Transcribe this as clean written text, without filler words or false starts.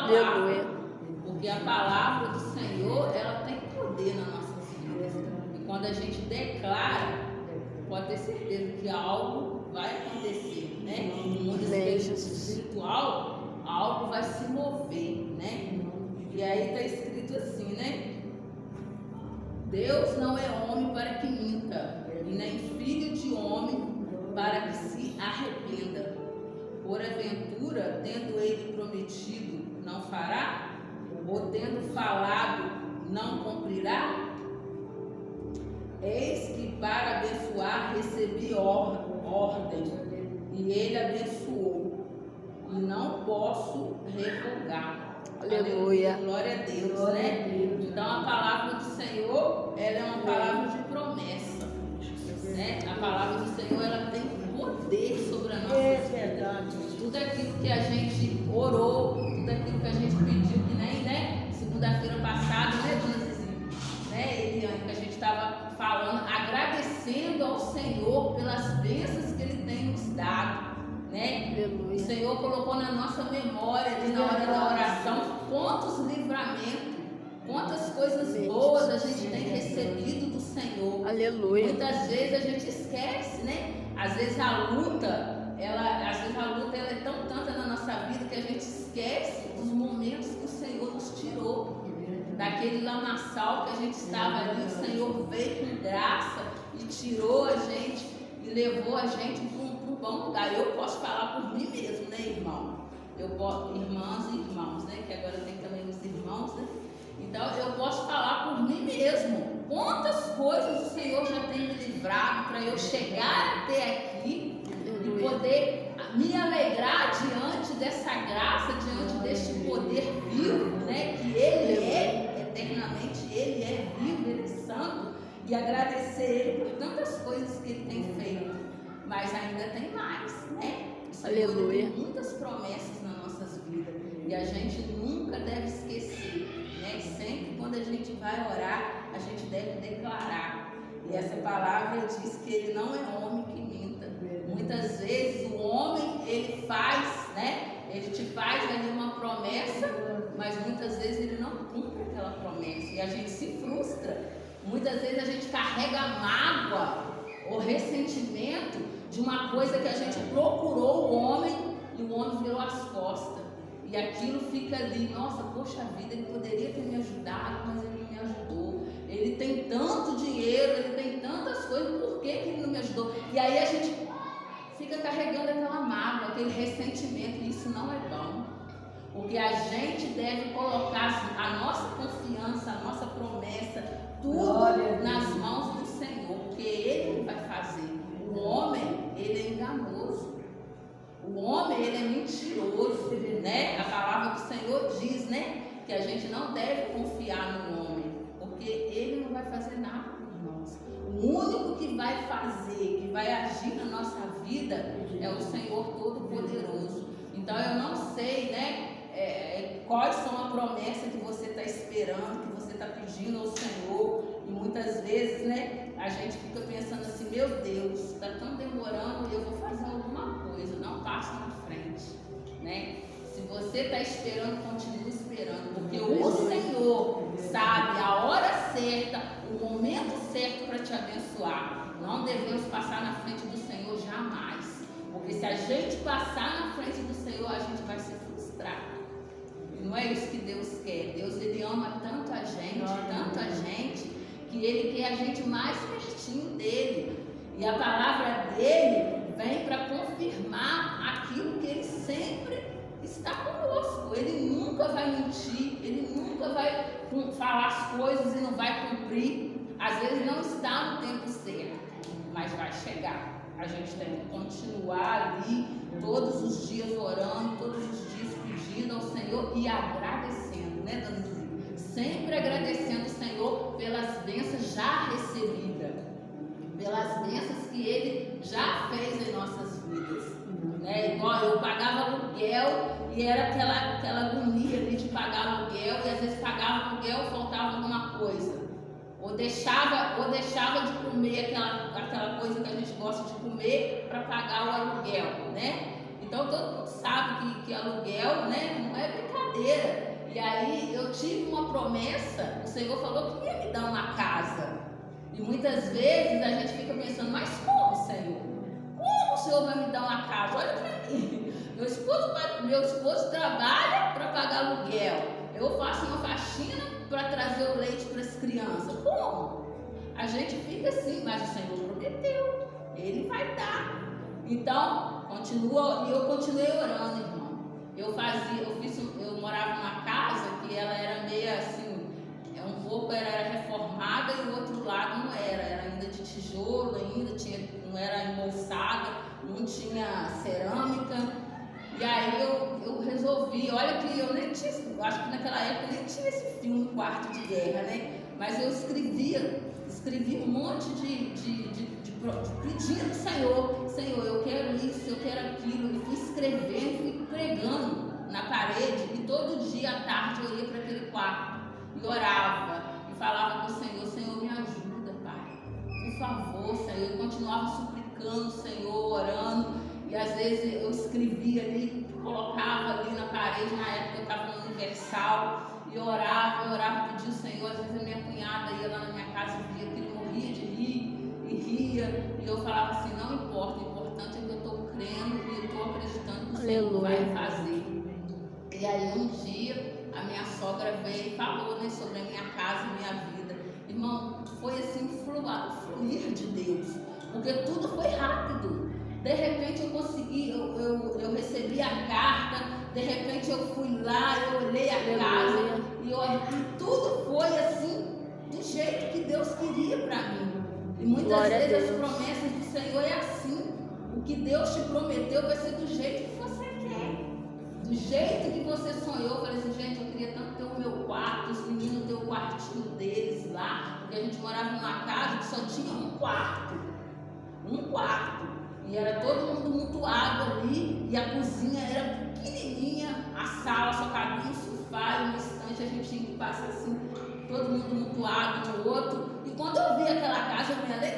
palavra. Aleluia. Porque a palavra do Senhor, ela tem poder nas nossas vidas. E quando a gente declara, pode ter certeza que algo vai acontecer, né? No mundo espiritual, algo vai se mover, né? E aí está escrito assim, né? Deus não é homem para que minta, e nem filho de homem para que se arrependa. Porventura, tendo ele prometido, não fará? Ou tendo falado, não cumprirá? Eis que para abençoar recebi ordem, e ele abençoou, e não posso revogar. Aleluia. Glória a Deus, né? Então a palavra do Senhor, ela é uma palavra de promessa, né? A palavra do Senhor, ela tem poder sobre a nossa vida. Tudo aquilo que a gente orou, tudo aquilo que a gente pediu, que nem, né? Segunda-feira passada, né, dona Zizinha? Né, Eliane, que a gente estava falando, agradecendo ao Senhor pelas bênçãos que Ele tem nos dado, né? Aleluia. O Senhor colocou na nossa memória, ali na hora da oração, quantos livramentos, quantas coisas boas a gente tem recebido do Senhor. Aleluia. Muitas vezes a gente esquece, né? Às vezes a luta, ela é tão tanta na nossa vida que a gente esquece dos momentos que o Senhor nos tirou. Daquele lamaçal que a gente estava ali, o Senhor veio com graça e tirou a gente e levou a gente para um bom lugar. Eu posso falar por mim mesmo, né, irmão? Irmãs e irmãos, né? Que agora tem também os irmãos, né? Então eu posso falar por mim mesmo. Quantas coisas o Senhor já tem me livrado para eu chegar até aqui e poder me alegrar diante dessa graça, diante deste poder vivo, né? Que Ele é eternamente, Ele é vivo, Ele é santo, e agradecer Ele por tantas coisas que Ele tem feito. Mas ainda tem mais, né? O Senhor tem muitas promessas nas nossas vidas e a gente nunca deve esquecer, né? Sempre quando a gente vai orar, a gente deve declarar. E essa palavra diz que Ele não é homem que minta. Muitas vezes o homem, ele faz, né? Ele te faz ali uma promessa, mas muitas vezes ele não cumpre aquela promessa e a gente se frustra. Muitas vezes a gente carrega mágoa ou ressentimento de uma coisa que a gente procurou o homem e o homem virou as costas. E aquilo fica ali, nossa, poxa vida, ele poderia ter me ajudado, mas ele não me ajudou. Ele tem tanto dinheiro, ele tem tantas coisas, por que ele não me ajudou? E aí a gente fica carregando aquela mágoa, aquele ressentimento, e isso não é bom. Porque a gente deve colocar a nossa confiança, a nossa promessa, tudo nas mãos do Senhor, porque Ele vai fazer. O homem, ele é enganoso. O homem, ele é mentiroso, né? A palavra do Senhor diz, né? Que a gente não deve confiar no homem, porque ele não vai fazer nada por nós. O único que vai fazer, que vai agir na nossa vida é o Senhor Todo-Poderoso. Então eu não sei, né? Quais são a promessa que você está esperando, que você está pedindo ao Senhor. E muitas vezes, né, a gente fica pensando assim, meu Deus, está tão demorando e eu vou fazer alguma coisa, não passa na frente, né? Se você está esperando, continue esperando, porque o Senhor sabe a hora certa, o momento certo para te abençoar. Não devemos passar na frente do Senhor jamais, porque se a gente passar na frente do Senhor, a gente vai se frustrar. Não é isso que Deus quer. Deus, Ele ama tanto a gente, que Ele quer a gente mais pertinho dEle. E a palavra dEle vem para confirmar aquilo que Ele sempre está conosco. Ele nunca vai mentir, Ele nunca vai falar as coisas e não vai cumprir. Às vezes não está no tempo certo, mas vai chegar. A gente tem que continuar ali todos os dias orando, todos os dias pedindo ao Senhor e agradecendo, né, dona Zizinha? Sempre agradecendo o Senhor pelas bênçãos já recebidas, pelas bênçãos que Ele já fez em nossas vidas, né? Igual eu pagava aluguel e era aquela agonia ali de pagar aluguel, e às vezes pagava aluguel e faltava alguma coisa. Ou deixava de comer aquela coisa que a gente gosta de comer para pagar o aluguel, né? E Então todo mundo sabe que aluguel, né, não é brincadeira. E aí eu tive uma promessa, o Senhor falou que ia me dar uma casa. E muitas vezes a gente fica pensando, mas como, Senhor? Como o Senhor vai me dar uma casa? Olha para mim. Meu esposo trabalha para pagar aluguel. Eu faço uma faxina para trazer o leite para as crianças. Como? A gente fica assim, mas o Senhor prometeu. Ele vai dar. Então, eu continuei orando, irmão. Eu morava numa casa que ela era meio assim, um pouco era reformada e o outro lado não era ainda de tijolo, não era embolsada, não tinha cerâmica. E aí eu resolvi, olha que eu nem tinha, acho que naquela época nem tinha esse filme Quarto de Guerra, né? Mas eu escrevi um monte de pedindo ao Senhor, eu quero isso, eu quero aquilo, e fui escrevendo, fui pregando na parede, e todo dia à tarde eu ia para aquele quarto e orava, e falava com o Senhor, me ajuda, Pai, por favor, Senhor. Eu continuava suplicando o Senhor, orando, e às vezes eu escrevia ali, colocava ali na parede. Na época eu estava no Universal, e orava, pedia o Senhor. Às vezes a minha cunhada ia lá na minha casa e via que ele morria de rir, e ria, e eu falava assim, não importa, o importante é que eu estou crendo e eu estou acreditando que o Senhor vai fazer. E aí um dia a minha sogra veio e falou, né, sobre a minha casa e minha vida. Irmão, foi assim, fluir de Deus, porque tudo foi rápido. De repente eu consegui, eu recebi a carta, de repente eu fui lá, eu olhei a casa, e tudo foi assim, do jeito que Deus queria para mim. E muitas vezes as promessas do Senhor é assim. O que Deus te prometeu vai ser do jeito que você quer. Do jeito que você sonhou. Eu falei assim, gente, eu queria tanto ter o meu quarto, os meninos ter o quartinho deles lá, porque a gente morava numa casa que só tinha um quarto. E era todo mundo mutuado ali, e a cozinha era pequenininha, a sala só cabia um sofá e uma estante, a gente tinha que passar assim, todo mundo mutuado um no outro. E quando eu vi aquela casa, eu me alegrei.